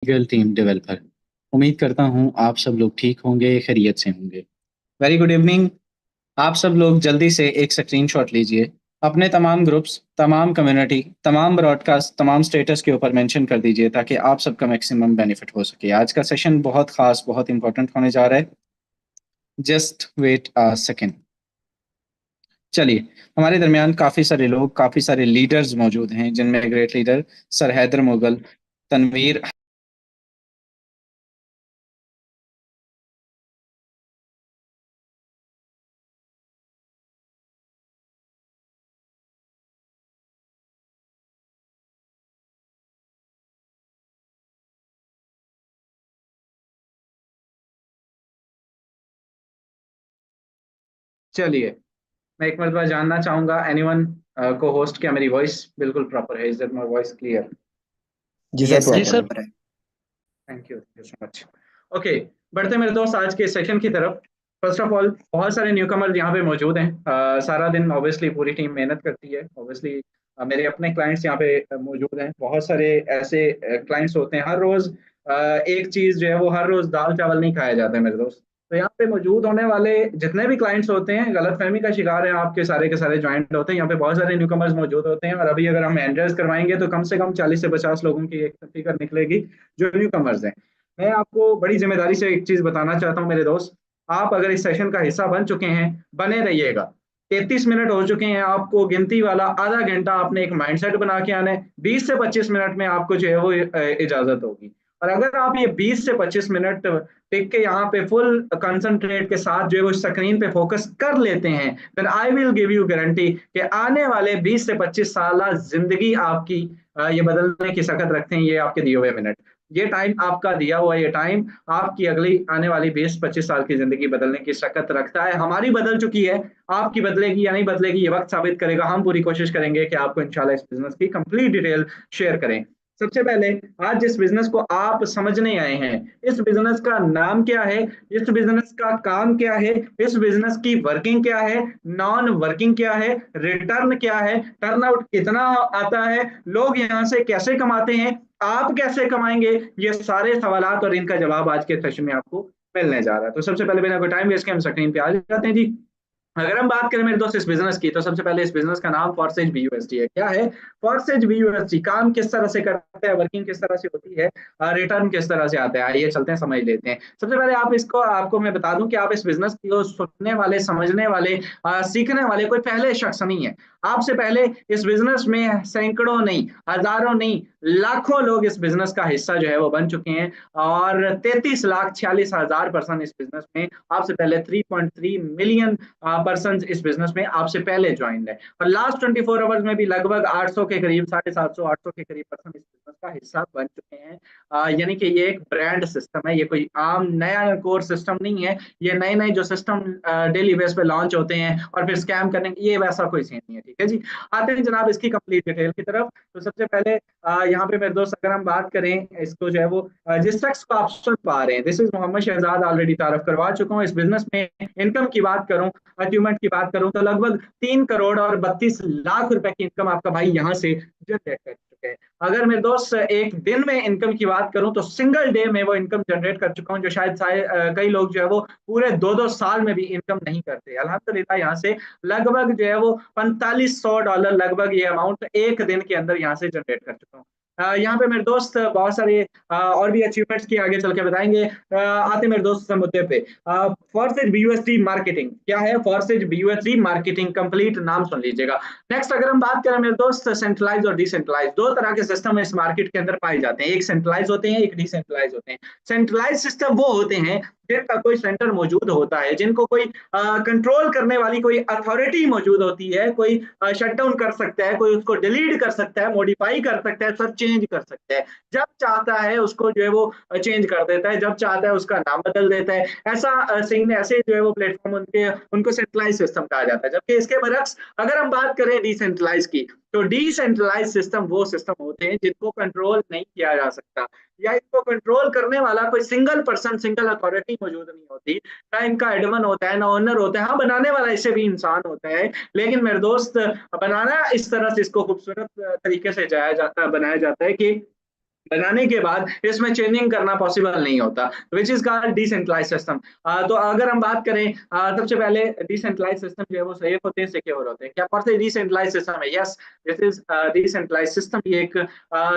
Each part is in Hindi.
Real team developer. उम्मीद करता हूँ आप सब लोग ठीक होंगे, खैरियत से होंगे। Very good evening. आप सब लोग जल्दी से एक स्क्रीनशॉट लीजिए, अपने तमाम ग्रुप्स, तमाम कम्युनिटी, तमाम ब्रॉडकास्ट, तमाम स्टेटस के ऊपर मेंशन कर दीजिए ताकि आप सबका मैक्सिमम बेनिफिट हो सके। आज का सेशन बहुत खास, बहुत इंपॉर्टेंट होने जा रहा है। Just wait a second. चलिए, हमारे दरमियान काफी सारे लोग, काफी सारे लीडर्स मौजूद हैं, जिनमें great leader sir Haider Mughal, Tanveer. चलिए, मैं एक मरतबा जानना चाहूंगा, एनीवन को होस्ट, क्या मेरी वॉइस बिल्कुल प्रॉपर है? Is that my voice clear? जी सर, जी प्रॉपर सर। है। Thank you so much. Okay, बढ़ते मेरे दोस्त आज के सेशन की तरफ। फर्स्ट ऑफ ऑल, बहुत सारे न्यू कमर यहाँ पे मौजूद हैं। सारा दिन ऑब्वियसली पूरी टीम मेहनत करती है। ऑब्वियसली मेरे अपने क्लाइंट्स यहाँ पे मौजूद हैं। बहुत सारे ऐसे क्लाइंट्स होते हैं, हर रोज एक चीज जो है वो हर रोज दाल चावल नहीं खाया जाता है मेरे दोस्त। तो यहाँ पे मौजूद होने वाले जितने भी क्लाइंट्स होते हैं, गलतफहमी का शिकार है आपके सारे के सारे ज्वाइंट होते हैं। यहाँ पे बहुत सारे न्यू कमर्स मौजूद होते हैं, और अभी अगर हम एंड्रेस करवाएंगे तो कम से कम 40 से 50 लोगों की एक फिगर निकलेगी जो न्यू कमर्स हैं। मैं आपको बड़ी जिम्मेदारी से एक चीज बताना चाहता हूँ मेरे दोस्त। आप अगर इस सेशन का हिस्सा बन चुके हैं, बने रहिएगा। 33 मिनट हो चुके हैं, आपको गिनती वाला आधा घंटा आपने एक माइंडसेट बना के आना है। 20 से 25 मिनट में आपको जो है वो इजाजत होगी। और अगर आप ये 20 से 25 मिनट टिक के यहाँ पे फुल कंसंट्रेट के साथ जो है वो स्क्रीन पे फोकस कर लेते हैं, फिर आई विल गिव यू गारंटी कि आने वाले 20 से 25 साल जिंदगी आपकी ये बदलने की सकत रखते हैं। ये आपके दिए हुए मिनट, ये टाइम आपका दिया हुआ, ये टाइम आपकी अगली आने वाली 20-25 साल की जिंदगी बदलने की शक्ति रखता है। हमारी बदल चुकी है, आपकी बदलेगी या नहीं बदलेगी ये वक्त साबित करेगा। हम पूरी कोशिश करेंगे कि आपको इंशाल्लाह इस बिजनेस की कंप्लीट डिटेल शेयर करें। सबसे पहले, आज जिस बिजनेस को आप समझने आए हैं, इस बिजनेस का नाम क्या है, इस बिजनेस का काम क्या है, इस बिजनेस की वर्किंग क्या है, नॉन वर्किंग क्या है, रिटर्न क्या है, टर्नआउट कितना आता है, लोग यहाँ से कैसे कमाते हैं, आप कैसे कमाएंगे, ये सारे सवालात और इनका जवाब आज के सेशन में आपको मिलने जा रहा है। तो सबसे पहले बिना कोई टाइम वेस्ट के हम स्क्रीन पे आ जाते हैं जी। अगर हम बात करें मेरे दोस्त इस बिजनेस की, तो सबसे पहले इस बिजनेस का नाम फॉरसेज बीयूएसटी है। क्या है फॉरसेज बीयूएसटी? काम किस तरह से करता है, वर्किंग किस तरह से होती है, रिटर्न किस तरह से आता है, आइए चलते हैं, समझ लेते हैं। सबसे पहले आप इसको, आपको मैं बता दूं कि आप इस बिजनेस को सुनने वाले, समझने वाले, सीखने वाले कोई पहले शख्स नहीं है। आपसे पहले इस बिजनेस में सैकड़ों नहीं, हजारों नहीं, लाखों लोग इस बिजनेस का हिस्सा जो है वो बन चुके हैं। और 33,46,000 पर्सन इस बिजनेस में आपसे पहले, 3.3 मिलियन पर्सन इस बिजनेस में आपसे पहले ज्वाइन है। और लास्ट 24 आवर्स में भी लगभग 800 के करीब, 750 800 के करीब पर्सन इस बिजनेस का हिस्सा बन चुके हैं। यानी कि ये एक ब्रांड सिस्टम है, ये कोई आम नया कोर सिस्टम नहीं है। ये नए नए जो सिस्टम डेली बेस पे लॉन्च होते हैं और फिर स्कैम करने, ये वैसा कोई सीन नहीं है। ठीक है जी, आते हैं जनाब इसकी कंप्लीट डिटेल की तरफ। तो सबसे पहले यहाँ पे मेरे दोस्त, अगर हम बात करें इसको जो है वो जिस शख्स को आप सुन पा रहे हैं, this is Mohammad Shahzad, already तारफ करवा चुका हूँ। इस बिजनेस में इनकम की बात करूं, अचीवमेंट की बात करूं, तो लगभग 3 करोड़ और 32 लाख रुपए की इनकम आपका भाई यहाँ से जनरेट कर चुके हैं। अगर मेरे दोस्त एक दिन में इनकम की बात करूं, तो सिंगल डे में वो इनकम जनरेट कर चुका हूं, जो शायद कई लोग जो है वो पूरे 2-2 साल में भी इनकम नहीं करते। अल्हम्दुलिल्लाह यहाँ से लगभग जो है वो $4500 लगभग ये अमाउंट एक दिन के अंदर यहाँ से जनरेट कर चुका हूँ। यहाँ पे मेरे दोस्त बहुत सारे और भी अचीवमेंट्स की आगे चल के बताएंगे। आते मेरे दोस्त मुद्दे पे, फॉरसेज बीयूएसटी मार्केटिंग क्या है? फॉरसेज बीयूएसटी मार्केटिंग, कंप्लीट नाम सुन लीजिएगा। नेक्स्ट, अगर हम बात करें मेरे दोस्त, सेंट्रलाइज और डिसेंट्रलाइज, दो तरह के सिस्टम इस मार्केट के अंदर पाए जाते हैं। एक सेंट्रलाइज होते हैं, एक डिसेंट्रलाइज होते हैं। सेंट्रलाइज सिस्टम वो होते हैं जिनका कोई सेंटर मौजूद होता है, जिनको कोई कंट्रोल करने वाली कोई अथॉरिटी मौजूद होती है, कोई शट डाउन कर सकता है, कोई उसको डिलीट कर सकता है, मॉडिफाई कर सकता है, सब चेंज कर सकता है। जब चाहता है उसको जो है वो चेंज कर देता है, जब चाहता है उसका नाम बदल देता है। ऐसा सिंह ऐसे जो है वो प्लेटफॉर्म उनके, उनको सेंट्रलाइज सिस्टम कहा जाता है। जबकि इसके बरक्स अगर हम बात करें डिसेंट्रलाइज की, तो डिसेंट्रलाइज सिस्टम वो सिस्टम होते हैं जिनको कंट्रोल नहीं किया जा सकता, या इसको कंट्रोल करने वाला कोई सिंगल पर्सन, सिंगल अथॉरिटी मौजूद नहीं होती। ना इनका एडमन होता है, ना ओनर होता है। हाँ, बनाने वाला इसे भी इंसान होता है, लेकिन मेरे दोस्त बनाना इस तरह से इसको खूबसूरत तरीके से जाया जाता, बनाया जाता है कि बनाने के बाद इसमें चेंजिंग करना पॉसिबल नहीं होता, which is called decentralized system. तो अगर हम बात करें सबसे पहले डिसेंट्रलाइज्ड सिस्टम जो है वो सेफ होते हैं, सिक्योर होते हैं। क्या कौन से डिसेंट्रलाइज्ड सिस्टम है? Yes, this is decentralized system. ये एक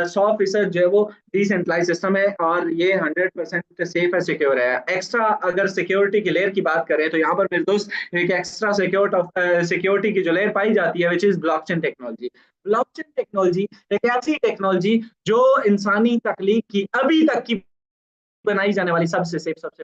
100% जो है वो डिसेंट्रलाइज्ड सिस्टम है और ये 100% सेफ है, सिक्योर है। एक्स्ट्रा अगर सिक्योरिटी की लेयर की बात करें तो यहाँ पर मेरे दोस्त एक एक्स्ट्रा सिक्योरिटी की जो लेयर पाई जाती है, which is blockchain technology. Blockchain technology एक ऐसी टेक्नोलॉजी जो इंसानी तकनीक की अभी तक की बनाई जाने वाली सबसे सेफ, सबसे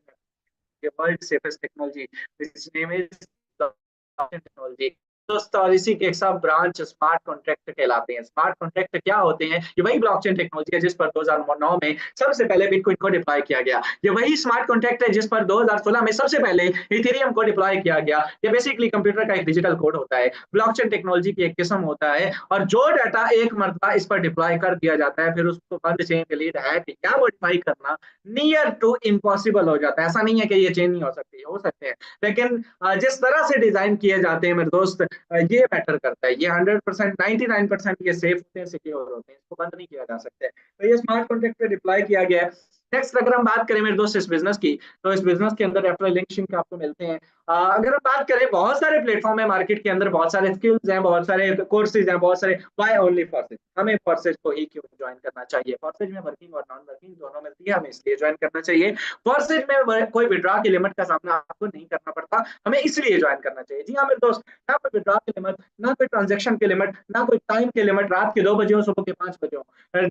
world safest technology, its name is blockchain technology. दोस्तों, और इसी के एक सब ब्रांच स्मार्ट कॉन्ट्रैक्ट कहलाते हैं। स्मार्ट कॉन्ट्रैक्ट क्या होते हैं? ये वही ब्लॉकचेन टेक्नोलॉजी है जिस पर 2009 में सबसे पहले बिटकॉइन को डिप्लॉय किया गया। ये वही स्मार्ट कॉन्ट्रैक्ट है जिस पर 2016 में सबसे पहले इथेरियम को डिप्लॉय किया गया। ये बेसिकली कंप्यूटर का एक डिजिटल कोड होता है, ब्लॉकचेन टेक्नोलॉजी की एक किस्म होता है, और जो डाटा एक मरतबा इस पर डिप्लॉय कर दिया जाता है, फिर उसको बंद चेन डिलीट है या मॉडिफाई करना नियर टू इम्पॉसिबल हो जाता है। ऐसा नहीं है कि ये चेंज नहीं हो सकती, हो सकते हैं, लेकिन जिस तरह से डिजाइन किए जाते हैं मेरे दोस्त, ये मैटर करता है। ये 100%, 99% ये सेफ होते हैं, सिक्योर होते हैं, इसको बंद नहीं किया जा सकता है। तो ये स्मार्ट कॉन्ट्रैक्ट पे डिप्लॉय किया गया है। नेक्स्ट अगर हम बात करें मेरे दोस्त इस बिजनेस की, तो इस बिजनेस के अंदर रेफरल लिंक शिंक आपको मिलते हैं। अगर हम बात करें, बहुत सारे प्लेटफॉर्म है मार्केट के अंदर, बहुत सारे स्किल्स हैं, बहुत सारे कोर्सेज हैं, बहुत सारे। Why only forces? हमें फोर्सेज को ही क्यों ज्वाइन करना चाहिए? फोर्सेज में वर्किंग और नॉन वर्किंग दोनों मिलती है, हमें इसलिए ज्वाइन करना चाहिए। फोर्सेज में कोई विड्रॉ की लिमिट का सामना आपको नहीं करना पड़ता, हमें इसलिए ज्वाइन करना चाहिए। जी हाँ मेरे दोस्त, ना कोई विड्रॉ की लिमिट, ना कोई ट्रांजेक्शन की लिमिट, ना कोई टाइम की लिमिट, रात के 2 बजे हो, सुबह के 5 बजे हो,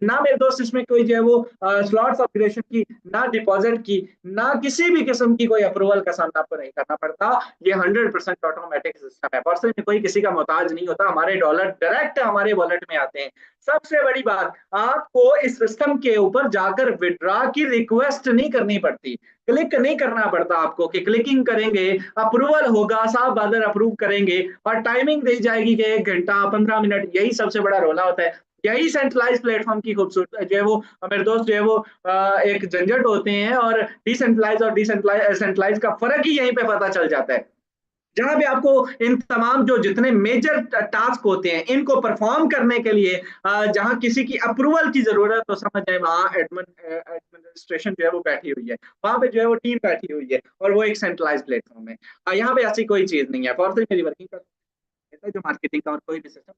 ना मेरे दोस्त इसमें कोई जो है वो स्लॉट्स अपग्रेडेशन की, ना डिपॉजिट की, ना किसी भी किस्म की कोई अप्रूवल का सामना आपको नहीं करना पड़ता। ये 100% ऑटोमेटिक सिस्टम है। पर्सन में कोई किसी का मोहताज नहीं होता, हमारे डॉलर डायरेक्ट हमारे वॉलेट में आते हैं। सबसे बड़ी बात, आपको इस सिस्टम के ऊपर जाकर विड्रॉ की रिक्वेस्ट नहीं करनी पड़ती, क्लिक नहीं करना पड़ता आपको कि क्लिकिंग करेंगे अप्रूवल होगा, साहब बादर अप्रूव करेंगे, और टाइमिंग दी जाएगी कि 1 घंटा 15 मिनट। यही सबसे बड़ा रोला होता है, यही सेंट्रलाइज प्लेटफॉर्म की खूबसूरत जो है वो मेरे दोस्त जो है वो एक झंझट होते हैं, और डिसेंट्रलाइज और डिसेंट्रलाइज सेंट्रलाइज का फर्क ही यहीं पे पता चल जाता है। जहां पे आपको इन तमाम जो जितने मेजर टास्क होते हैं इनको परफॉर्म करने के लिए जहां किसी की अप्रूवल की जरूरत, तो समझ जाए वहां एडमिनिस्ट्रेशन जो है वो बैठी हुई है, वहां पे जो है वो टीम बैठी हुई है, और वो एक सेंट्रलाइज प्लेटफॉर्म है। यहाँ पे ऐसी कोई चीज नहीं है। फॉर मेरी वर्किंग का जो मार्केटिंग का और कोई भी सिस्टम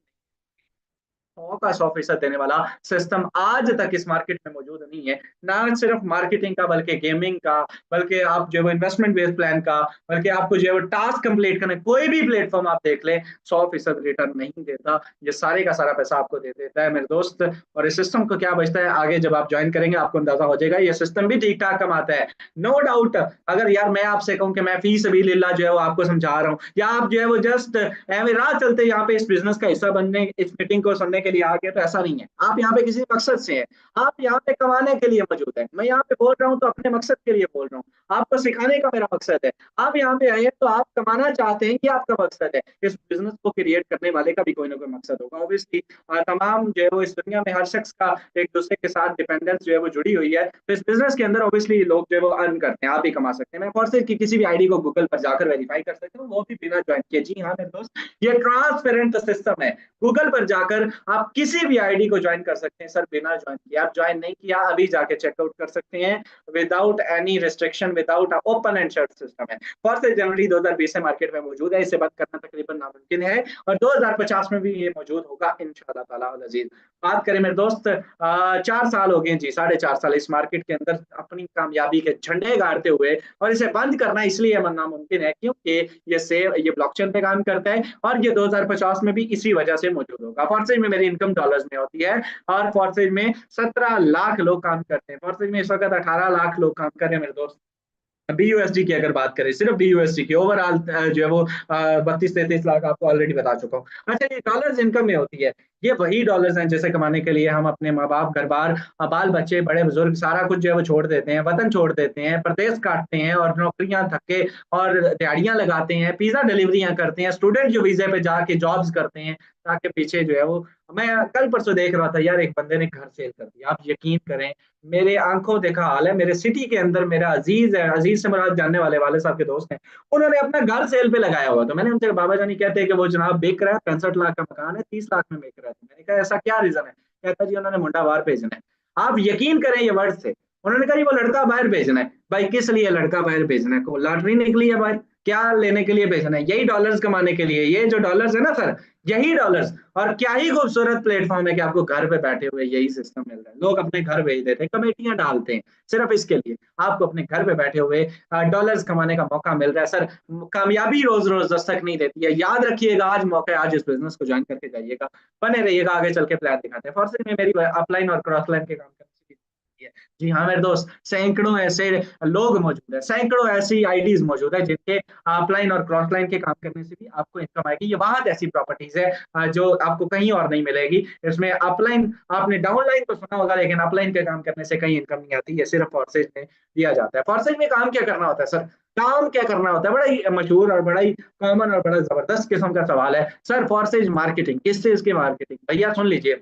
100% देने वाला सिस्टम आज तक इस मार्केट में मौजूद नहीं है। ना सिर्फ मार्केटिंग का, बल्कि गेमिंग का, बल्कि आप जो है इन्वेस्टमेंट बेस्ड प्लान का, बल्कि आपको जो है टास्क कंप्लीट करने, कोई भी प्लेटफॉर्म आप देख लें 100% रिटर्न नहीं देता। ये सारे का सारा पैसा आपको दे देता है मेरे दोस्त। और इस सिस्टम को क्या बचता है आगे जब आप ज्वाइन करेंगे आपको अंदाजा हो जाएगा। ये सिस्टम भी ठीक ठाक कमाता है, नो डाउट। अगर यार मैं आपसे कहूँ कि मैं फी सबीलिल्लाह जो है वो आपको समझा रहा हूँ, या आप जो है वो जस्ट राह चलते यहाँ पे इस बिजनेस का हिस्सा बनने, इस मीटिंग को सुनने के लिए आ गए, तो ऐसा नहीं है। आप यहाँ पे किसी मकसद से हैं, आप यहाँ पे कमाने के लिए मौजूद है। मैं यहाँ पे बोल रहा हूँ तो अपने मकसद के लिए बोल रहा हूँ, आपको सिखाने का मेरा मकसद है। आप यहाँ पे आए हैं तो आप कमाना चाहते हैं, ये आपका मकसद है। इस बिजनेस को क्रिएट करने वाले का भी कोई ना कोई मकसद होगा ऑब्वियसली। तमाम जो है वो इस दुनिया में हर शख्स का एक दूसरे के साथ डिपेंडेंस जो है वो जुड़ी हुई है, तो इस बिजनेस के अंदर ऑब्वियसली लोग जो है वो अर्न करते हैं, आप भी कमा सकते हैं। मैं फॉर की किसी भी आईडी को गूगल पर जाकर वेरीफाई कर सकते हूँ, वो भी बिना ज्वाइन किए। जी हाँ मेरे दोस्त, ये ट्रांसपेरेंट सिस्टम है। गूगल पर जाकर आप किसी भी आईडी को ज्वाइन कर सकते हैं सर, बिना ज्वाइन किया। आप ज्वाइन नहीं किया, अभी जाके चेकआउट कर सकते हैं without any restriction, without open and shut system है। फर्स्ट जनवरी 2020 से मार्केट में मौजूद है, इसे बंद करना तकरीबन नामुमकिन है, और 2050 में भी ये मौजूद होगा इंशाल्लाह ताला अल अजीज। बात करें मेरे दोस्त, 4 साल हो गए जी, 4.5 साल इस मार्केट के अंदर अपनी कामयाबी के झंडे गाड़ते हुए, और इसे बंद करना इसलिए नामुमकिन है क्योंकि ये ब्लॉकचेन पे काम करता है, और ये 2050 में भी इसी वजह से मौजूद होगा। फॉर्सेज में मेरी इनकम डॉलर्स में होती है, और फॉर्सेज में 17 लाख लोग काम करते हैं। फॉर्सेज में इस वक्त 18 लाख लोग काम कर रहे हैं मेरे दोस्त। बीयूएसडी की अगर बात करें, सिर्फ बीयूएसडी की ओवरऑल जो है वो 32-33 लाख आपको ऑलरेडी बता चुका हूँ। अच्छा, ये डॉलर्स इनकम में होती है, ये वही डॉलर्स हैं जैसे कमाने के लिए हम अपने माँ बाप, घर बार, बाल बच्चे, बड़े बुजुर्ग सारा कुछ जो है वो छोड़ देते हैं, वतन छोड़ देते हैं, प्रदेश काटते हैं, और नौकरियां धक्के और दिहाड़ियां लगाते हैं, पिज्जा डिलीवरियां करते हैं, स्टूडेंट जो वीजे पे जाके जॉब्स करते हैं, ताकि पीछे जो है वो। मैं कल परसों देख रहा था यार, एक बंदे ने घर सेल कर दिया, आप यकीन करें, मेरे आंखों देखा हाल है। मेरे सिटी के अंदर मेरा अजीज है, अजीज से मेरा जानने वाले वाले साहब के दोस्त हैं, उन्होंने अपना घर सेल पे लगाया हुआ। तो मैंने उनसे, बाबा जानी कहते हैं कि वो जनाब बिक रहा है, 65 लाख का मकान है, 30 लाख में बिक रहा है। तो मैंने कहा ऐसा क्या रीजन है? कहता जी उन्होंने मुंडा बाहर भेजना है। आप यकीन करें ये वर्ड से। उन्होंने कहा जी वो लड़का बाहर भेजना है। भाई किस लिए लड़का बाहर भेजना है? को लॉटरी निकली है बाहर, क्या लेने के लिए भेजना है? यही डॉलर्स कमाने के लिए। ये जो डॉलर्स है ना सर, यही डॉलर्स। और क्या ही खूबसूरत प्लेटफॉर्म है कि आपको घर पे बैठे हुए यही सिस्टम मिल रहा है। लोग अपने घर भेज देते हैं, कमेटियां डालते हैं सिर्फ इसके लिए, आपको अपने घर पे बैठे हुए डॉलर्स कमाने का मौका मिल रहा है सर। कामयाबी रोज रोज दस्तक नहीं देती है, याद रखिएगा, आज मौका है, आज इस बिजनेस को ज्वाइन करके जाइएगा, बने रहिएगा, आगे चल के प्लान दिखाते हैं। फॉर्सिंग में मेरी अपलाइन और क्रॉस लाइन के काम करने से भी है। जी हाँ मेरे दोस्त, सैकड़ों ऐसे लोग मौजूद है, सैकड़ों ऐसी आईडीज मौजूद है जिनके अपलाइन और क्रॉस लाइन के काम करने से भी आपको इनकम आएगी। ये बहुत ऐसी प्रॉपर्टीज है जो आपको कहीं और नहीं मिलेगी। इसमें अपलाइन, आपने डाउनलाइन तो सुना होगा, लेकिन अपलाइन के काम करने से कहीं इनकम नहीं आती है, सिर्फ फॉर्सेज में दिया जाता है। फॉर्सेज में काम क्या करना होता है सर? काम क्या करना होता है? बड़ा ही मशहूर और बड़ा ही कॉमन और बड़ा जबरदस्त किस्म का सवाल है सर। फॉर्सेज मार्केटिंग, किस चीज की मार्केटिंग? भैया सुन लीजिए,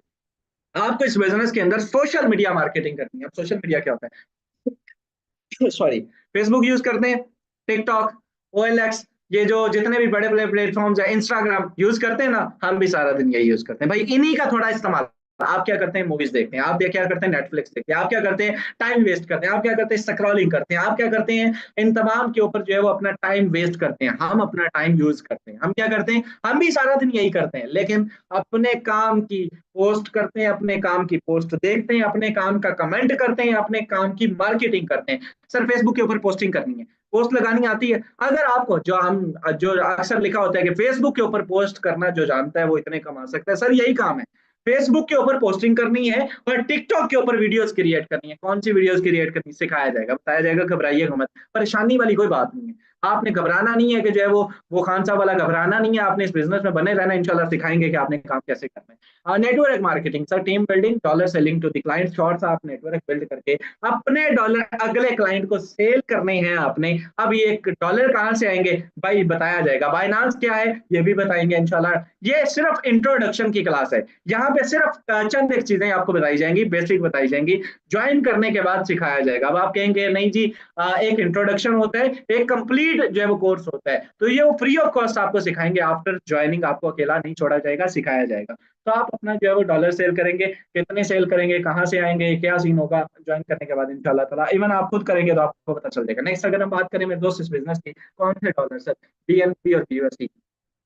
आपको इस बिजनेस के अंदर सोशल मीडिया मार्केटिंग करनी है। अब सोशल मीडिया क्या होता है? सॉरी, फेसबुक यूज करते हैं, टिकटॉक, ओएलएक्स, ये जो जितने भी बड़े बड़े प्लेटफॉर्म्स है, इंस्टाग्राम यूज करते हैं ना, हम भी सारा दिन यही यूज करते हैं भाई, इन्हीं का थोड़ा इस्तेमाल। आप क्या करते हैं? मूवीज देखते हैं। आप क्या करते हैं? नेटफ्लिक्स देखते हैं। आप क्या करते हैं? टाइम वेस्ट करते हैं। आप क्या करते हैं? स्क्रॉलिंग करते हैं। आप क्या करते हैं? इन तमाम के ऊपर जो है वो अपना टाइम वेस्ट करते हैं। हम अपना टाइम यूज करते हैं, हम क्या करते हैं? हम भी सारा दिन यही करते हैं, लेकिन अपने काम की पोस्ट करते हैं, अपने काम की पोस्ट देखते हैं, अपने काम का कमेंट करते हैं, अपने काम की मार्केटिंग करते हैं। सर फेसबुक के ऊपर पोस्टिंग करनी है, पोस्ट लगानी आती है? अगर आपको, जो अक्सर लिखा होता है कि फेसबुक के ऊपर पोस्ट करना जो जानता है वो इतने कमा सकता है, सर यही काम है। फेसबुक के ऊपर पोस्टिंग करनी है और टिकटॉक के ऊपर वीडियोस क्रिएट करनी है। कौन सी वीडियोस क्रिएट करनी सिखाया जाएगा, बताया जाएगा। घबराइएगा मत, परेशानी वाली कोई बात नहीं है। आपने घबराना नहीं है कि जो है वो खान साहब वाला घबराना नहीं है। आपने इस बिजनेस में बने रहना, इंशाल्लाह सिखाएंगे कि आपने काम कैसे करना है। Network marketing sir, team building, dollar selling to the client. Shorts, आप नेटवर्क बिल्ड करके अपने डॉलर अगले क्लाइंट को सेल करने हैं आपने। अब ये डॉलर कहाँ से आएंगे भाई, बताया जाएगा। बाइनांस क्या है ये भी बताएंगे इंशाल्लाह। ये सिर्फ इंट्रोडक्शन की क्लास है, यहाँ पे सिर्फ चंद एक चीजें आपको बताई जाएंगी, बेसिक बताई जाएंगी, ज्वाइन करने के बाद सिखाया जाएगा। अब आप कहेंगे नहीं जी, एक इंट्रोडक्शन होता है, एक कंप्लीट जो है वो कोर्स होता है, तो ये वो फ्री ऑफ कॉस्ट आपको सिखाएंगे। आफ्टर ज्वाइनिंग आपको अकेला नहीं छोड़ा जाएगा, सिखाया जाएगा। तो आप अपना जो है वो डॉलर सेल करेंगे, कितने सेल करेंगे, कहाँ से आएंगे, क्या सीन होगा, ज्वाइन करने के बाद इंशाल्लाह ताला, इवन आप खुद करेंगे तो आपको पता चल जाएगा। नेक्स्ट अगर हम बात करें मेरे दोस्त इस बिजनेस की, कौन से डॉलर सर? बीएनबी और बीयूएसडी,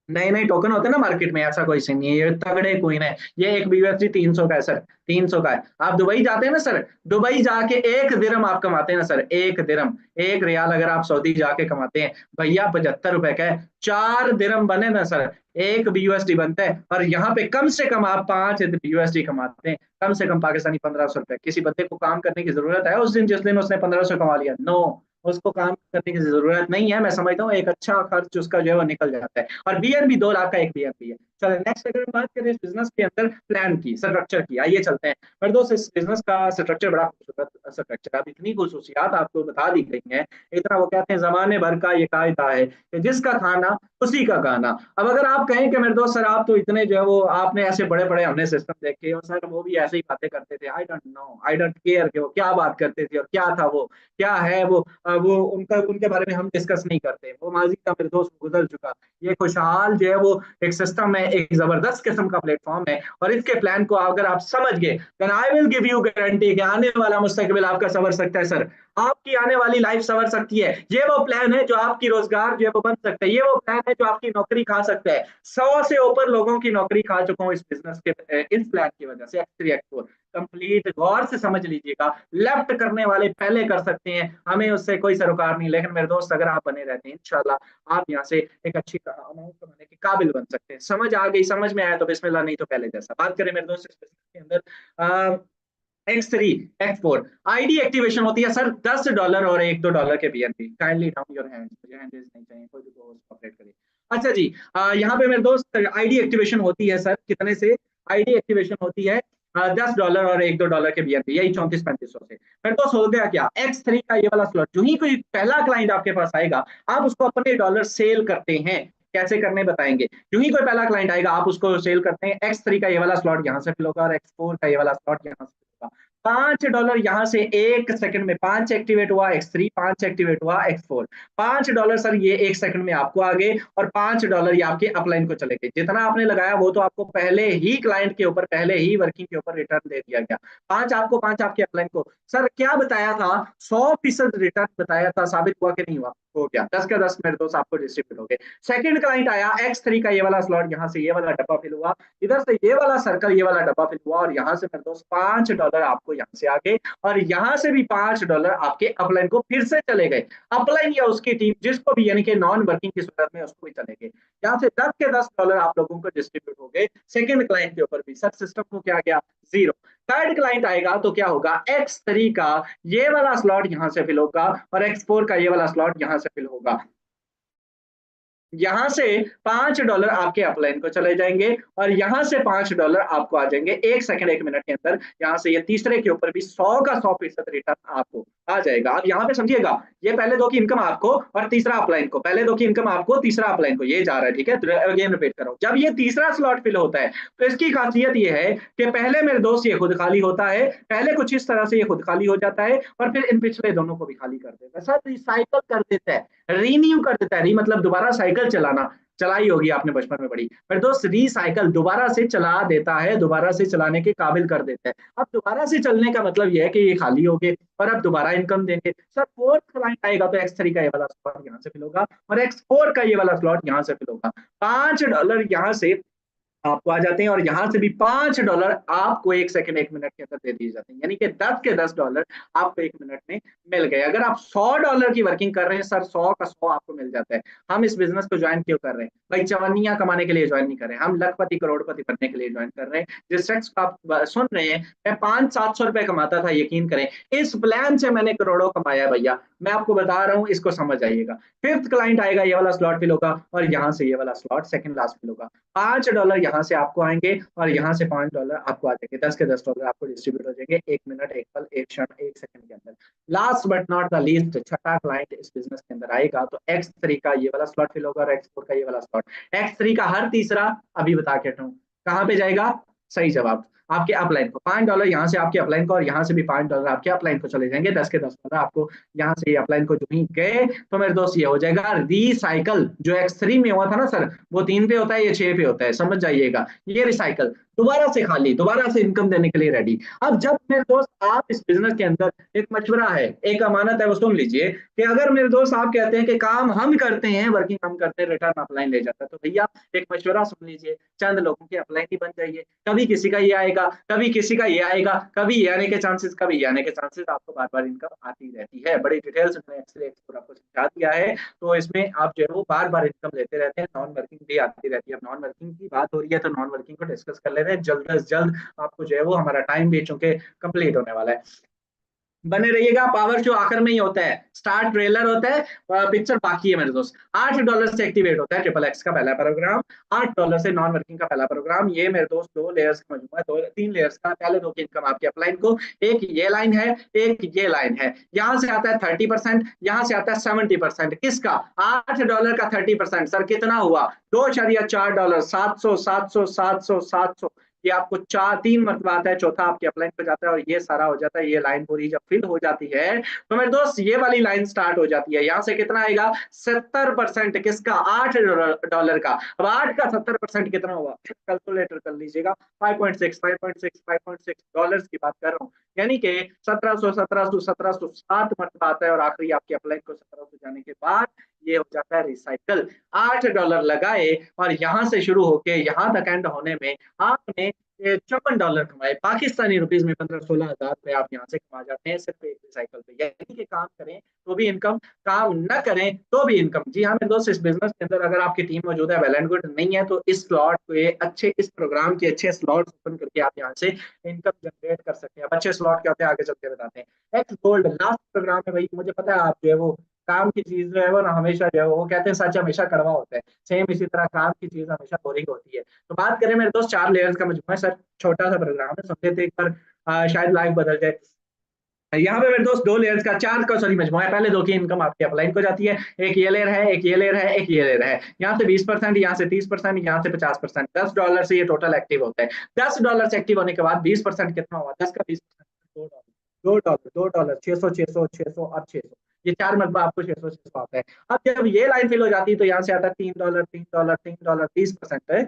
नए नए टोकन होते हैं ना मार्केट में, ऐसा कोई सीन नहीं है, ये तगड़े कोइन है। ये एक बीयूएसडी 300 का है सर, 300 का है। आप दुबई जाते हैं ना सर, दुबई जाके एक दिरम आप कमाते हैं ना सर, एक दिरम, एक रियाल अगर आप सऊदी जाके कमाते हैं भैया, 75 रुपए का है। 4 दिरम बने ना सर, एक बीयूएसडी बनता है। और यहाँ पे कम से कम आप 5 बीयूएसडी कमाते हैं, कम से कम पाकिस्तानी 1500 रुपए। किसी बंदे को काम करने की जरूरत है उस दिन जिस दिन उसने 1500 कमा लिया? नो, उसको काम करने की जरूरत नहीं है। मैं समझता हूँ एक अच्छा खर्च उसका जो है वो निकल जाता है। और बीएनबी 2 लाख का एक बीएनबी है। चलो नेक्स्ट अगर हम बात करें इस बिजनेस के अंदर प्लान की, स्ट्रक्चर की, आइए चलते हैं मेरे दोस्त। इस बिजनेस का स्ट्रक्चर बड़ा खूबसूरत स्ट्रक्चर है। अब इतनी खूबसूसियात आपको बता दी गई है, इतना वो कहते हैं जमाने भर का ये कायदा है कि जिसका खाना उसी का गाना। अब अगर आप कहें कि मेरे दोस्त सर आप तो इतने जो है वो आपने ऐसे बड़े बड़े हमने सिस्टम देखे और सर वो भी ऐसे ही बातें करते थे, I don't know, I don't care कि वो क्या बात करते थे और क्या था वो, क्या है वो उनका, उनके बारे में हम डिस्कस नहीं करते। वो माजी का मेरे दोस्त गुजर चुका। ये खुशहाल जो है वो एक सिस्टम है, एक जबरदस्त किस्म का प्लेटफॉर्म है। और इसके प्लान को अगर आप समझ गए, then I will give you guarantee कि आने वाला मुस्तकबिल आपका संवर सकता है सर। आपकी आने वाली लाइफ संवर सकती है। ये वो प्लान है जो आपकी रोजगार जो है वो बन सकता है। ये वो प्लान है जो आपकी नौकरी खा सकता है। 100 से ऊपर लोगों की नौकरी खा चुका हूँ इस बिजनेस के, इस प्लान की वजह से। एक्स3 कंप्लीट गौर से समझ लीजिएगा। लेफ्ट करने वाले पहले कर सकते हैं, हमें उससे कोई सरोकार नहीं। लेकिन मेरे दोस्त अगर आप बने रहते हैं इंशाल्लाह आप यहाँ से एक अच्छी अमाउंट कमाने के काबिल बन सकते हैं। समझ आ गई? समझ में आया तो बिस्मिल्लाह, नहीं तो पहले जैसा। बात करें मेरे दोस्त इस बिजनेस के अंदर, X3 X4 आईडी एक्टिवेशन होती है सर, $10 और $1-2 के BNP. Kindly down your hands, मुझे हैंड रेज नहीं चाहिए, कोई भी कोऑपरेट करे। अच्छा जी, यहाँ पे मेरे दोस्त आईडी एक्टिवेशन होती है सर, कितने से आईडी एक्टिवेशन होती है? $10 और $1-2 के बीएनपी, यही 34-3500 से। फिर तो हो गया क्या, X3 का ये वाला स्लॉट, जो ही कोई पहला क्लाइंट आपके पास आएगा आप उसको अपने डॉलर सेल करते हैं। कैसे करने बताएंगे। जो ही कोई पहला क्लाइंट आएगा आप उसको सेल करते हैं। X3 का ये वाला स्लॉट यहाँ से फिल होगा और X4 का ये वाला स्लॉट यहाँ से फिल होगा। $5 यहाँ से 1 सेकंड में 5 एक्टिवेट हुआ, X3 5 एक्टिवेट हुआ, X4 $5 सर ये 1 सेकंड में आपको आ गए और $5 ये आपके अपलाइन को चले गए। जितना आपने लगाया वो तो आपको पहले ही क्लाइंट के ऊपर, पहले ही वर्किंग के ऊपर रिटर्न दे दिया गया। 5 आपको, 5 आपके अपलाइन को। सर क्या बताया था, 100% रिटर्न बताया था, साबित हुआ कि नहीं हुआ? हो गया। 10 का 10 मेरे दोस्त आपको डिस्ट्रीब्यूट हो गए। सेकंड क्लाइंट आया, X3 का ये वाला स्लॉट, यहाँ से ये वाला डब्बा फिल हुआ, इधर से ये वाला सर्कल, ये वाला डब्बा फिल हुआ और यहाँ से मेरे दोस्त $5 आपको यहाँ से आ गए और यहाँ से भी $5 आपके अपलाइन को फिर से चले गए। अपलाइन या उसकी टीम जिसको भी, यानी कि नॉन वर्किंग की सूरत में उसको भी चले गए। यहाँ से 10 के $10 आप लोगों को डिस्ट्रीब्यूट हो गए सेकंड क्लाइंट के ऊपर भी। सर सिस्टम को क्या गया? जीरो। थर्ड क्लाइंट आएगा तो क्या होगा, X3 का ये वाला स्लॉट यहाँ से फिल होगा और X4 का ये वाला स्लॉट यहाँ से फिल होगा। यहाँ से $5 आपके अपलाइन को चले जाएंगे और यहाँ से $5 आपको आ जाएंगे 1 सेकंड 1 मिनट के अंदर। यहाँ से ये तीसरे के ऊपर भी 100 का 100% रिटर्न आपको आ जाएगा। अब यहाँ पे समझिएगा, ये पहले दो की इनकम आपको और तीसरा अपलाइन को, पहले दो की इनकम आपको, तीसरा अपलाइन को, ये जा रहा है। ठीक है, अगेन रिपीट करो, जब ये तीसरा स्लॉट फिल होता है तो इसकी खासियत ये है कि पहले मेरे दोस्त ये खुद खाली होता है, पहले कुछ इस तरह से ये खुद खाली हो जाता है और फिर इन पिछले दोनों को भी खाली कर देता है। सर रिसाइकल कर देता है, रीन्यू कर देता है। री मतलब दोबारा साइकिल चलाना, चलाई होगी आपने बचपन में बड़ी। फिर दोस्त रिसाइकल दोबारा से चला देता है, दोबारा से चलाने के काबिल कर देता है। अब दोबारा से चलने का मतलब यह है कि ये खाली हो गए और अब दोबारा इनकम देंगे। सर फोर्थ क्लाइंट आएगा तो X3 का ये वाला स्लॉट यहाँ से फिल होगा और X4 का ये वाला स्लॉट यहाँ से फिल होगा। $5 यहाँ से आपको आ जाते हैं और यहाँ से भी $5 आपको 1 सेकंड 1 मिनट के अंदर दे दिए जाते हैं, यानी कि 10 के $10 आपको 1 मिनट में मिल गए। अगर आप $100 की वर्किंग कर रहे हैं सर, 100 का 100 आपको मिल जाता है। हम इस बिजनेस को ज्वाइन क्यों कर रहे हैं भाई? चवन्नियां कमाने के लिए ज्वाइन नहीं कर रहे हैं, हम लखपति करोड़पति बनने के लिए ज्वाइन कर रहे हैं। जिस शख्स को आप सुन रहे हैं, मैं 500-700 रुपए कमाता था, यकीन करें इस प्लान से मैंने करोड़ों कमाया भैया। मैं आपको बता रहा हूँ, इसको समझ आइएगा। फिफ्थ क्लाइंट आएगा, ये वाला स्लॉट फिल होगा और यहाँ से ये वाला स्लॉट सेकंड लास्ट फिल होगा। $5 यहाँ से आपको आएंगे और यहाँ से $5 आपको आ जाएंगे। 10 के $10 आपको डिस्ट्रीब्यूट हो जाएंगे 1 मिनट, 1 पल, 1 क्षण, 1 सेकंड के अंदर। Last but not the least, छठा क्लाइंट इस बिजनेस के अंदर आएगा तो X3 का ये वाला स्लॉट फिल होगा और X4 का ये वाला स्लॉट। X3 का हर तीसरा, अभी बता के हूँ कहाँ पे जाएगा, सही जवाब आपके अपलाइन को। $5 यहाँ से आपके अपलाइन को और यहाँ से भी $5 आपके अपलाइन को चले जाएंगे। 10 के $10 आपको यहाँ से अपलाइन को जो ही गए तो मेरे दोस्त ये हो जाएगा रिसाइकल। जो X3 में हुआ था ना सर, वो 3 पे होता है, ये 6 पे होता है, समझ जाइएगा। ये रिसाइकल दोबारा से खाली, दोबारा से इनकम देने के लिए रेडी। अब जब मेरे दोस्त आप इस बिजनेस के अंदर, एक मशवरा है, एक अमानत है, वो सुन लीजिए कि अगर मेरे दोस्त आप कहते हैं कि काम हम करते हैं, वर्किंग हम करते हैं, रिटर्न अपलाइन ले जाता है, तो भैया एक मशवरा सुन लीजिए, चंद लोगों के अपलाइन ही बन जाइए। कभी किसी का ये आएगा, कभी किसी का ये आएगा, कभी ये आने के चांसेस, कभी ये आने के चांसेस, आपको बार बार इनकम आती रहती है। बड़ी डिटेल्स में एक्सरे आपको समझा दिया है, तो इसमें आप जो है वो बार बार इनकम लेते रहते हैं, नॉन वर्किंग भी आती रहती है। अब नॉन वर्किंग की बात हो रही है तो नॉन वर्किंग को डिस्कस कर ले रहे हैं जल्द से जल्द। आपको जो है वो, हमारा टाइम भी चूंकि कंप्लीट होने वाला है, बने रहिएगा। पावर शो आखिर में ही होता है, स्टार ट्रेलर होता है, पिक्चर बाकी है मेरे दोस्त। $8 से एक्टिवेट होता है XXX का पहला प्रोग्राम, $8 से नॉन वर्किंग का पहला प्रोग्राम। ये मेरे दोस्त 2 लेयर्स का मजमूआ है, 3 लेयर्स का। पहले 2 की इनकम आपके अपलाइन को, एक ये लाइन है, एक ये लाइन है। यहाँ से आता है 30%, यहाँ से आता है 70%। किसका? $8 का 30%। सर कितना हुआ? $2.4, 700 700 700 700। ये आपको 3 मरतबा आता है, चौथा आपके अपलाइन पे जाता है और ये सारा हो जाता है। ये लाइन पूरी जब फिल हो जाती है तो मेरे दोस्त ये वाली लाइन स्टार्ट हो जाती है। यहाँ से कितना आएगा? 70%। किसका? $8 का। अब 8 का 70% कितना हुआ? कैलकुलेटर कर लीजिएगा। 5.6 5.6 5.6 डॉलर्स की बात कर रहा हूँ, यानी कि 1700 मरतबा आता है और आखिरी आपके अपलाइन को 1700 जाने के बाद ये हो जाता है रिसाइकल। $8 लगाए और यहाँ से शुरू होके यहाँ तक एंड होने में आपने $54 कमाए पाकिस्तानी रुपीज में। 15-16 हजार रुपए आप यहाँ से कमा जाते हैं सिर्फ एक रिसाइकल पे। यानी कि काम करें तो भी इनकम, काम न करें तो भी इनकम। जी हाँ मेरे दोस्त, इस बिजनेस के अंदर अगर आपकी टीम मौजूद है, वेल एंड गुड, नहीं है तो इस स्लॉट पे अच्छे, इस प्रोग्राम के अच्छे स्लॉट ओपन करके आप यहाँ से इनकम जनरेट कर सकते हैं। अब अच्छे स्लॉट क्या होते हैं आगे चल के बताते हैं। एक्स गोल्ड लास्ट प्रोग्राम है भाई, मुझे पता है आप जो है वो काम की चीज जो है वो ना हमेशा जो है वो कहते हैं सच हमेशा कड़वा होता है, सेम इसी तरह काम की चीज हमेशा बोरिंग होती है। तो बात करें मेरे दोस्त, 4 लेयर्स का मजमूआ है सर, छोटा सा प्रोग्राम है, समझे थे एक बार, शायद लाइफ बदल जाए। यहाँ पे मेरे दोस्त 2 लेयर्स का, 4 का सॉरी मजमूआ है। पहले 2 की इनकम आपके अपलाइन को जाती है, एक ये लेयर है, एक ये लेयर है, एक ये लेयर है। यहाँ से 20%, यहाँ से 30%, यहाँ से 50%। $10 से ये टोटल एक्टिव होता है। $10 से एक्टिव होने के बाद 20% कितना हुआ? 10 का 20% $2, 600, 600, 600 अब 600, ये 4 मरतबा आपको 600 600 आता है। अब जब ये लाइन फिल हो जाती है तो यहाँ से आता है $3, $3, $3, 30% है,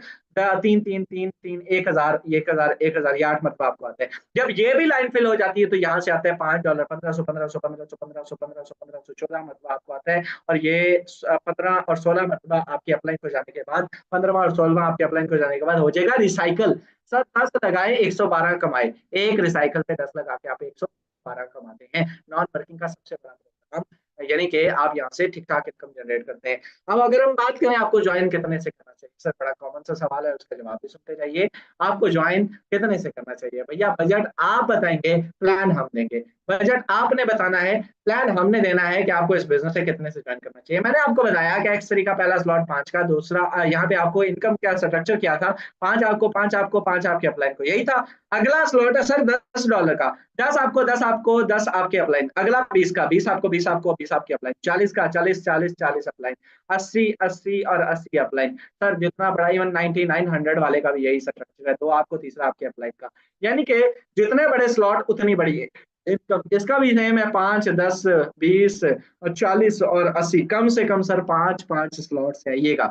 तीन तीन तीन तीन 1,000, 1,000, 1,000, ये 8 मरतबा आपको आता है। जब ये भी लाइन फिल हो जाती है तो यहाँ से आता है $5, 1500, 1500, 1500, 1500, 1500, 1500, 14 मरतबा आपको आता है। और ये 15 और 16 मरतबा आपकी अपलाइन को जाने के बाद, 15वां और 16वां आपके अपलाइन को जाने के बाद हो जाएगा रिसाइकल। सर 10 लगाए 112 कमाए, एक रिसाइकल पे 10 लगा के आप 112 कमाते हैं। नॉन वर्किंग का सबसे बड़ा काम, यानी कि आप यहाँ से ठीक ठाक इनकम जनरेट करते हैं। अब अगर हम बात करें आपको ज्वाइन कितने से करना चाहिए, सर बड़ा कॉमन सा सवाल है, उसका जवाब भी सुनते जाइए। आपको ज्वाइन कितने से करना चाहिए भैया? बजट आप बताएंगे, प्लान हम देंगे। बजट आपने बताना है, प्लान हमने देना है कि आपको इस बिजनेस से कितने से ज्वाइन करना चाहिए। मैंने आपको बताया कि एक्स3 का पहला स्लॉट 5 का, दूसरा यहाँ पे आपको इनकम क्या स्ट्रक्चर क्या था, 5 आपको, 5 आपको, 5 आपके अपलाइन को, यही था। अगला स्लॉट है सर $10 का, 10 आपको, 10 आपको, 10 आपके अपलाइन। अगला 20 का, 20 आपको, 20 आपको, 20 आपके अपलाइन। 40 का, 40, 40, 40 अपलाइन। 80, 80 और 80 अपलाइन। सर जितना बड़ा, इवन 99, 100 वाले का भी यही स्ट्रक्चर है, तो आपको तीसरा आपके अपलाइन का। यानी कि जितने बड़े स्लॉट उतनी बड़ी है इनकम। इसका भी नेम है 5, 10, 20 और 40 और 80। कम से कम सर 5 स्लॉट चाहिएगा,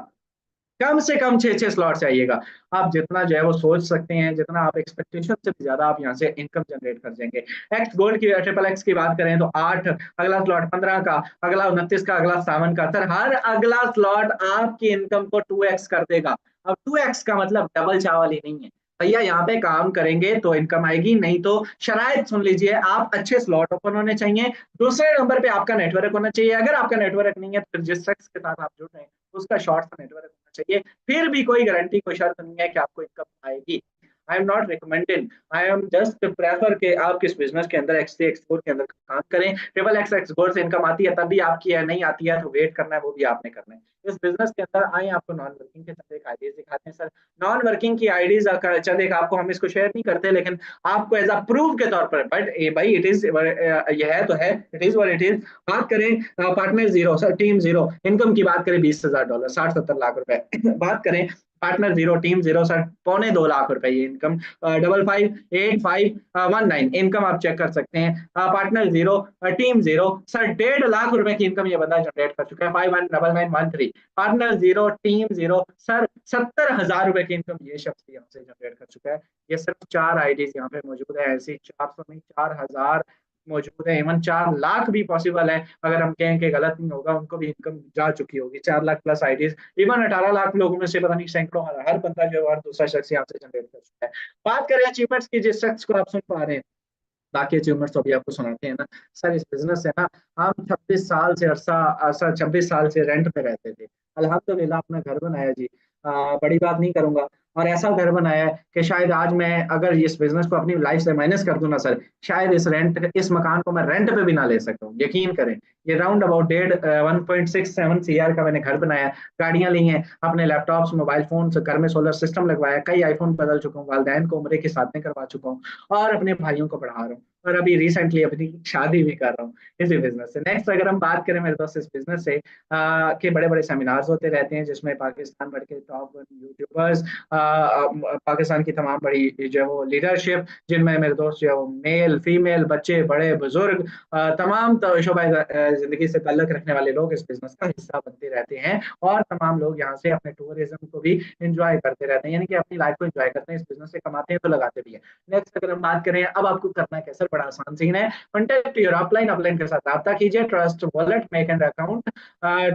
कम से कम 6 स्लॉट चाहिएगा। आप जितना जो है वो सोच सकते हैं, जितना आप एक्सपेक्टेशन से भी ज्यादा आप यहाँ से इनकम जनरेट कर देंगे। एक्स गोल्ड की, ट्रिपल एक्स की बात करें तो 8, अगला स्लॉट 15 का, अगला 29 का, अगला 57 का। सर हर अगला स्लॉट आपकी इनकम को 2x कर देगा। अब 2x का मतलब डबल चावल ही नहीं है भैया, यहाँ पे काम करेंगे तो इनकम आएगी, नहीं तो शराइत सुन लीजिए, आप अच्छे स्लॉट ओपन होने चाहिए। दूसरे नंबर पे आपका नेटवर्क होना चाहिए। अगर आपका नेटवर्क नहीं है तो फिर जिस शख्स के साथ आप जुड़ रहे हैं उसका शॉर्ट सा नेटवर्क होना चाहिए। फिर भी कोई गारंटी, कोई शर्त नहीं है कि आपको इनकम आएगी। I am not recommended, I am just prefer के आप किस बिजनेस के अंदर, एक्स एक्सपोर्ट के अंदर काम करें। ट्रिपल एक्स एक्सपोर्ट से इनकम आती है तब भी आपकी है, नहीं आती है तो वेट करना है, वो भी आपने करना है। इस बिजनेस के अंदर आए, आपको नॉन वर्किंग के चंद एक आइडियाज दिखाते हैं। सर नॉन वर्किंग की आइडियाज चंद एक आपको, हम इसको शेयर नहीं करते लेकिन आपको एज अ प्रूफ के तौर पर, बट भाई इट इज, ये है तो है, it is what it is. बात करें partner zero, sir team zero, income की बात करें $20,000, 60-70 लाख रुपए। बात करें partner zero, team zero, sir 2.25 lakh रुपए ये इनकम। 558519 इनकम आप चेक कर सकते हैं। Partner zero, team zero, sir 1.5 lakh रुपए की इनकम ये बंदा जनरेट कर चुका है। 519913 partner zero, team zero, sir 70,000 रुपए की इनकम ये शख्स यहाँ से जनरेट कर चुका है। ये सिर्फ 4 आईडीज यहाँ पे मौजूद है, ऐसी 400 नहीं 4,000 मौजूद है। इवन 4 लाख भी पॉसिबल है, अगर हम कहें कि गलत नहीं होगा, उनको भी इनकम जा चुकी होगी। 4 lakh plus IDs, even 18 lakh लोगों में से पता नहीं सैकड़ों, हर बंदा जो है हर दूसरा शख्स यहाँ से जनरेट कर चुका है। बात करें अचीवमेंट्स की, जिस शख्स को आप सुन पा रहे हैं, बाकी अचीवमेंट्स तो अभी आपको सुनाते हैं ना। सर इस बिजनेस है ना, हम 26 साल से सर 26 साल से रेंट पे रहते थे। अल्हम्दुलिल्लाह अपना घर बनाया जी। बड़ी बात नहीं करूंगा, और ऐसा घर बनाया है कि शायद आज मैं अगर इस बिजनेस को अपनी लाइफ से माइनस कर दूं ना सर, शायद इस मकान को मैं रेंट पे भी ना ले सकता हूँ। यकीन करें, ये राउंड अबाउट 1.67 CR का मैंने घर बनाया। गाड़ियां ली हैं, अपने लैपटॉप्स, मोबाइल फोन, घर में सोलर सिस्टम लगवाया, कई आईफोन बदल चुका हूँ, वालदैन को उम्रे की शादी करवा चुका हूँ, और अपने भाइयों को पढ़ा रहा हूँ, और अभी रिसेंटली अपनी शादी भी कर रहा हूँ इसी बिजनेस से। नेक्स्ट अगर हम बात करें मेरे दोस्त इस बिजनेस से, के बड़े बड़े सेमिनार्स होते रहते हैं जिसमें पाकिस्तान भर के टॉप यूट्यूबर्स, पाकिस्तान की तमाम बड़ी जो है वो लीडरशिप, जिनमें मेरे दोस्त जो है वो मेल फीमेल, बच्चे बड़े बुजुर्ग, तमाम शोबा जिंदगी से ताल्लुक रखने वाले लोग इस बिजनेस का हिस्सा बनते रहते हैं। और तमाम लोग यहाँ से अपने टूरिज्म को भी इंजॉय करते रहते हैं, यानी कि अपनी लाइफ को इंजॉय करते हैं, इस बिजनेस से कमाते हैं तो लगाते भी हैं। नेक्स्ट अगर हम बात करें, अब आपको करना है कैसे, बड़ा आसान सीन है। कॉन्टेक्ट योर अपलाइन, अपलाइन के साथ रब्ता कीजिए, trust wallet make and account,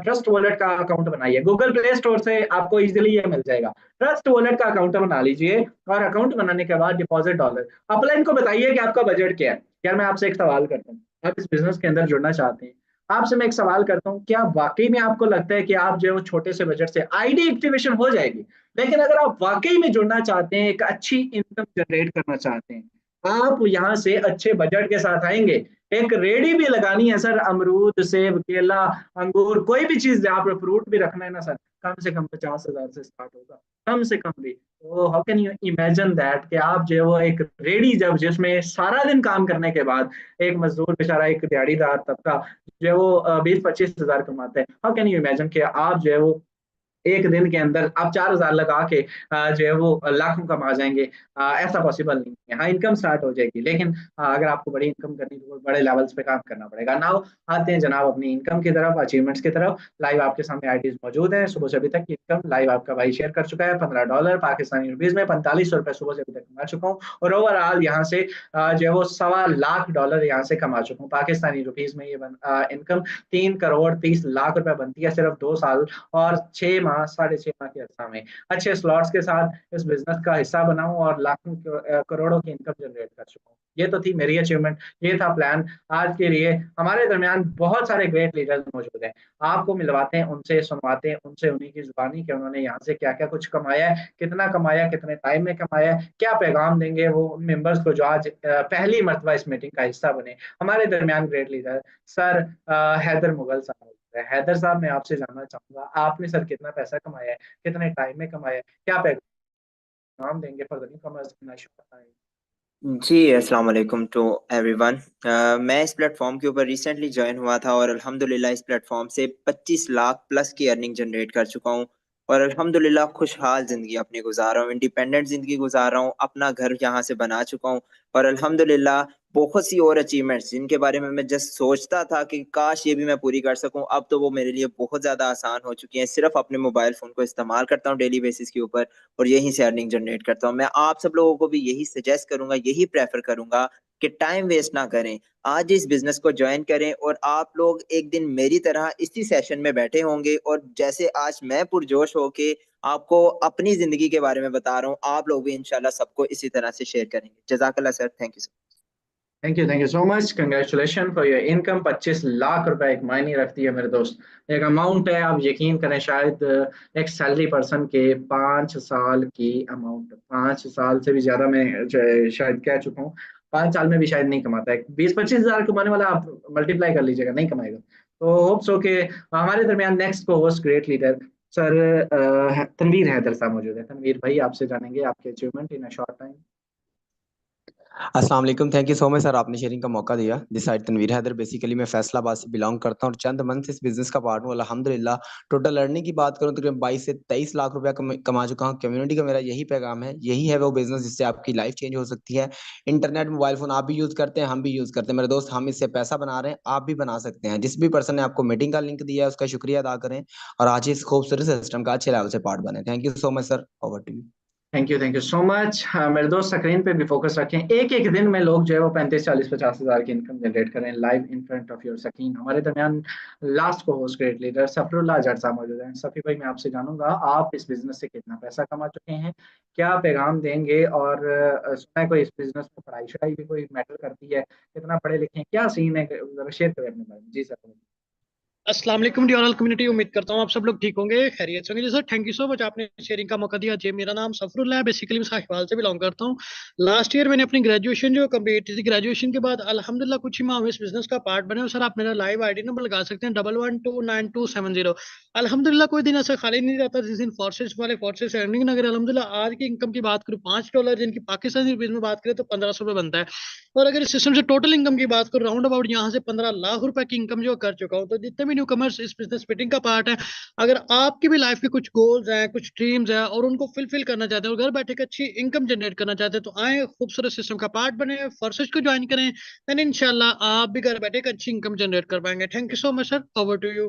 trust wallet का अकाउंट बनाइए, गूगल प्ले स्टोर से आपको इजीली ये मिल जाएगा। ट्रस्ट वॉलेट का अकाउंट बना लीजिए, और अकाउंट बनाने के बाद डिपॉजिट डॉलर, अपलाइन को बताइए कि आपका बजट क्या है। यार मैं आपसे एक सवाल करता हूँ, आप इस बिजनेस के अंदर जुड़ना चाहते हैं, आपसे मैं एक सवाल करता हूँ, क्या वाकई में आपको लगता है कि आप जो है वो छोटे से बजट से आईडी एक्टिवेशन हो जाएगी, लेकिन अगर आप वाकई में जुड़ना चाहते हैं, एक अच्छी इनकम जनरेट करना चाहते हैं, आप यहाँ से अच्छे बजट के साथ आएंगे, एक रेडी भी लगानी है सर, अमरूद, सेब, केला, अंगूर, कोई भी चीज आप फ्रूट भी रखना है ना सर, कम से कम 50,000 से स्टार्ट होगा, कम से कम भी। तो how can you imagine that कि आप जो है वो एक रेडी, जब जिसमें सारा दिन काम करने के बाद एक मजदूर बेचारा, एक दिहाड़ीदार तबका जो है वो 20-25 हजार कमाता है, हाउ कैन यू इमेजिन कि आप जो है वो एक दिन के अंदर आप 4,000 लगा के जो है वो लाखों कमा जाएंगे, ऐसा पॉसिबल नहीं है। हाँ, इनकम स्टार्ट हो जाएगी, लेकिन अगर आपको बड़ी इनकम करनी तो बड़े लेवल्स पे काम करना पड़ेगा। नाउ आते हैं जनाब अपनी इनकम की तरफ, अचीवमेंट्स की तरफ। लाइव आपके सामने आईडीज मौजूद हैं। सुबह से अभी तक की इनकम लाइव आपका भाई शेयर कर चुका है, $15 पाकिस्तानी रुपीज में, ₹4500 सुबह से अभी तक कमा चुका हूँ। और ओवरऑल यहाँ से जो है वो $1.25 लाख यहाँ से कमा चुका हूँ पाकिस्तानी रुपीज में। ये इनकम 3 करोड़ 30 लाख रुपए बनती है सिर्फ 2 साल और 6 माह, 6.5 माह के अर्सा में। अच्छे स्लॉट्स के साथ इस बिजनेस का हिस्सा बनाऊं और लाखों करोड़ों की इनकम जनरेट कर चुका हूँ। ये तो थी मेरी अचीवमेंट, ये था प्लान आज के लिए। हमारे दरमियान बहुत सारे ग्रेट लीडर्स मौजूद हैं, आपको मिलवाते हैं उनसे, सुनवाते हैं उनसे उन्हीं की जुबानी कि उन्होंने यहाँ से क्या क्या कुछ कमाया है, कितना कमाया, कितने टाइम में कमाया है, क्या पैगाम देंगे वो उन मेंबर्स को जो आज पहली मर्तबा इस मीटिंग का हिस्सा बने। हमारे दरमियान great leader sir Haider Mughal साहब है। हैदर साहब, मैं आपसे जानना चाहूंगा, आपने सर कितना पैसा कमाया है, कितने टाइम में कमाया है, क्या पैगाम देंगे for the newcomers in a short time? जी, अस्सलाम वालेकुम टू एवरीवन। मैं इस प्लेटफॉर्म के ऊपर रिसेंटली ज्वाइन हुआ था और अल्हम्दुलिल्लाह इस प्लेटफॉर्म से 25 लाख प्लस की अर्निंग जनरेट कर चुका हूँ। और अल्हम्दुलिल्लाह खुशहाल जिंदगी अपनी गुजार रहा हूँ, इंडिपेंडेंट जिंदगी गुजार रहा हूँ, अपना घर यहाँ से बना चुका हूँ। और अल्हम्दुलिल्लाह बहुत सी और अचीवमेंट्स जिनके बारे में मैं जस्ट सोचता था कि काश ये भी मैं पूरी कर सकूं, अब तो वो मेरे लिए बहुत ज्यादा आसान हो चुकी हैं। सिर्फ अपने मोबाइल फोन को इस्तेमाल करता हूँ डेली बेसिस के ऊपर और यहीं से अर्निंग जनरेट करता हूँ। मैं आप सब लोगों को भी यही सजेस्ट करूंगा, यही प्रेफर करूंगा कि टाइम वेस्ट ना करें, आज इस बिजनेस को ज्वाइन करें। और आप लोग एक दिन मेरी तरह इसी सेशन में बैठे होंगे और जैसे आज मैं पुरजोश होके आपको अपनी जिंदगी के बारे में बता रहा हूँ, आप लोग भी इंशाल्लाह सबको इसी तरह से शेयर करेंगे। जजाकल्ला sir, thank you. Thank you so much, congratulation for your income. 25 lakh रुपए एक मायने रखती है मेरे दोस्त। एक अमाउंट है, आप यकीन करें, शायद एक सैलरी पर्सन के 5 साल की अमाउंट, 5 साल से भी ज्यादा मैं शायद कह चुका हूँ। 5 साल में भी शायद नहीं कमाता है। 20-25 हजार कमाने वाला आप मल्टीप्लाई कर लीजिएगा, नहीं कमाएगा। तो होप्स हो के हमारे दरमियान नेक्स्ट को host great leader sir Tanveer Haider साहब मौजूद है। तनवीर भाई, आपसे जानेंगे आपके achievement in a short time. अस्सलाम वालेकुम, thank you so much sir, आपने शेयरिंग का मौका दिया। This side Tanveer Haider, basically मैं फैसलाबाद से बिलोंग करता हूँ और चंद मंथ से इस बिजनेस का पार्ट हूँ अल्हम्दुलिल्लाह। टोटल अर्निंग की बात करूँ तो तकरीबन 22 से 23 लाख रुपया कमा चुका हूँ। कम्युनिटी का मेरा यही पैगाम है, यही है वो बिजनेस जिससे आपकी लाइफ चेंज हो सकती है। इंटरनेट मोबाइल फोन आप भी यूज करते हैं, हम भी यूज करते हैं मेरे दोस्त, हम इससे पैसा बना रहे हैं, आप भी बना सकते हैं। जिस भी पर्सन ने आपको मीटिंग का लिंक दिया है उसका शुक्रिया अदा करें और आज इस खूबसूरत सिस्टम का अच्छे लेवल से पार्ट बने। Thank you so much sir, over to you. Thank you so much. मेरे दोस्त स्क्रीन पे भी फोकस रखें। एक एक दिन में लोग जो है वो 35-40-50 हजार की इनकम जनरेट करें live in front of your screen. हमारे दरमियान लास्ट को होस्ट ग्रेट लीडर सफरुल्लाह जट साहब मौजूद हैं। सफी भाई, मैं आपसे जानूंगा, आप इस बिजनेस से कितना पैसा कमा चुके हैं, क्या पैगाम देंगे? और सुना है कोई इस बिजनेस में पढ़ाई शढ़ाई भी कोई मैटर करती है, कितना पढ़े लिखे हैं, क्या सीन है, जरा शेयर करें अपने बारे में। जी सर। अस्सलाम वालेकुम डियर ऑल कम्युनिटी, उम्मीद करता हूँ आप सब लोग ठीक होंगे, खैरियत से होंगे। जी sir, thank you so much, आपने शेयरिंग का मौका दिया। जी, मेरा नाम सफरुल्लाह है, बेसिकली मैं साहिवाल से बिलोंग करता हूँ। लास्ट ईयर मैंने अपनी ग्रेजुएशन जो कंप्लीट की थी, ग्रेजुएशन के बाद अल्हम्दुलिल्लाह कुछ ही माह में इस बिजनेस का पार्ट बने। और सर, आप मेरा लाइव आईडी नंबर लगा सकते हैं 11299270। अल्हम्दुलिल्लाह कोई दिन ऐसा खाली नहीं रहता जिस दिन फोर्सेस वाले फोर्सेस अर्निंग ना करे। अल्हम्दुलिल्लाह आज की इनकम की बात करूँ $5, जिनकी पाकिस्तानी रुपीज में बात करें तो 1500 रुपये बनता है। और अगर इस सिस्टम से टोटल इनकम की बात करूँ, राउंड अबाउट यहाँ से 15 लाख रुपए की इनकम जो कर चुका हूँ। तो जितने भी न्यू कमर्स इस बिजनेस मीटिंग का पार्ट है, अगर आपकी भी लाइफ के कुछ गोल्स हैं, कुछ ड्रीम्स हैं और उनको फुलफिल करना चाहते हैं और घर बैठे एक अच्छी इनकम जनरेट करना चाहते हैं, तो आए खूबसूरत सिस्टम का पार्ट बने, फर्स्ट को ज्वाइन करें, देन इंशाल्लाह आप भी घर बैठे एक अच्छी इनकम जनरेट कर पाएंगे। Thank you so much sir, over to you.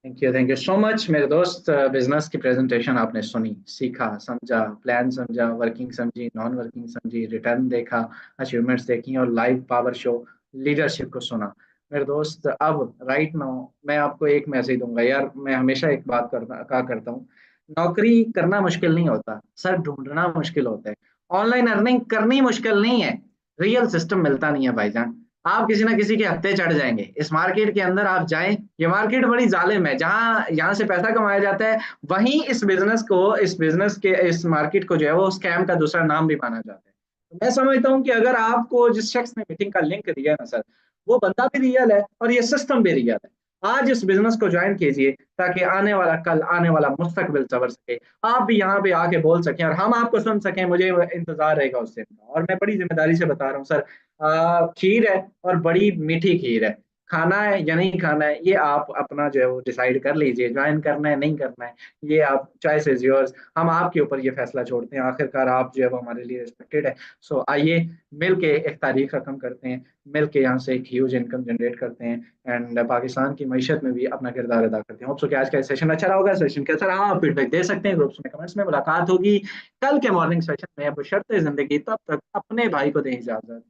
Thank you so much मेरे दोस्त। बिजनेस की प्रेजेंटेशन आपने सुनी, सीखा, समझा, प्लान समझा, वर्किंग समझी, नॉन वर्किंग समझी, रिटर्न देखा, अचीवमेंट्स देखी और लाइव पावर शो लीडरशिप को सुना। मेरे दोस्त, अब राइट नाउ मैं आपको एक मैसेज दूंगा यार। मैं हमेशा एक बात करता हूँ, नौकरी करना मुश्किल नहीं होता सर, ढूंढना मुश्किल होता है। ऑनलाइन अर्निंग करनी मुश्किल नहीं है, रियल सिस्टम मिलता नहीं है भाईजान। आप किसी ना किसी के हत्थे चढ़ जाएंगे। इस मार्केट के अंदर आप जाएं, ये मार्केट बड़ी जालिम है। जहां यहाँ से पैसा कमाया जाता है, वहीं इस मार्केट को जो है वो स्कैम का दूसरा नाम भी माना जाता है। तो मैं समझता हूँ कि अगर आपको जिस शख्स ने मीटिंग का लिंक दिया है ना सर, वो बंदा भी रियल है और ये सिस्टम भी रियल है। आज इस बिजनेस को ज्वाइन कीजिए ताकि आने वाला कल, आने वाला मुस्तकबिल संवर सके, आप भी यहाँ पे आके बोल सकें और हम आपको सुन सकें। मुझे इंतजार रहेगा उस दिन का। और मैं बड़ी जिम्मेदारी से बता रहा हूँ सर, खीर है और बड़ी मीठी खीर है। खाना है या नहीं खाना है ये आप अपना जो है वो डिसाइड कर लीजिए, ज्वाइन करना है नहीं करना है ये आप, चॉइस इज योर्स, हम आपके ऊपर ये फैसला छोड़ते हैं, आखिरकार आप जो है वो हमारे लिए रिस्पेक्टेड है। सो आइए मिल के एक तारीख रकम करते हैं, मिल के यहाँ से एक ह्यूज इनकम जनरेट करते हैं एंड पाकिस्तान की मैशत में भी अपना किरदार अदा करते हैं। होप सो कि आज का सेशन अच्छा रहा होगा। सेशन कैसा रहा आप फीडबैक दे सकते हैं ग्रुप्स में, कमेंट्स में। मुलाकात होगी कल के मॉर्निंग सेशन में, बशर्ते जिंदगी, तब तक अपने भाई को दें इजाजत।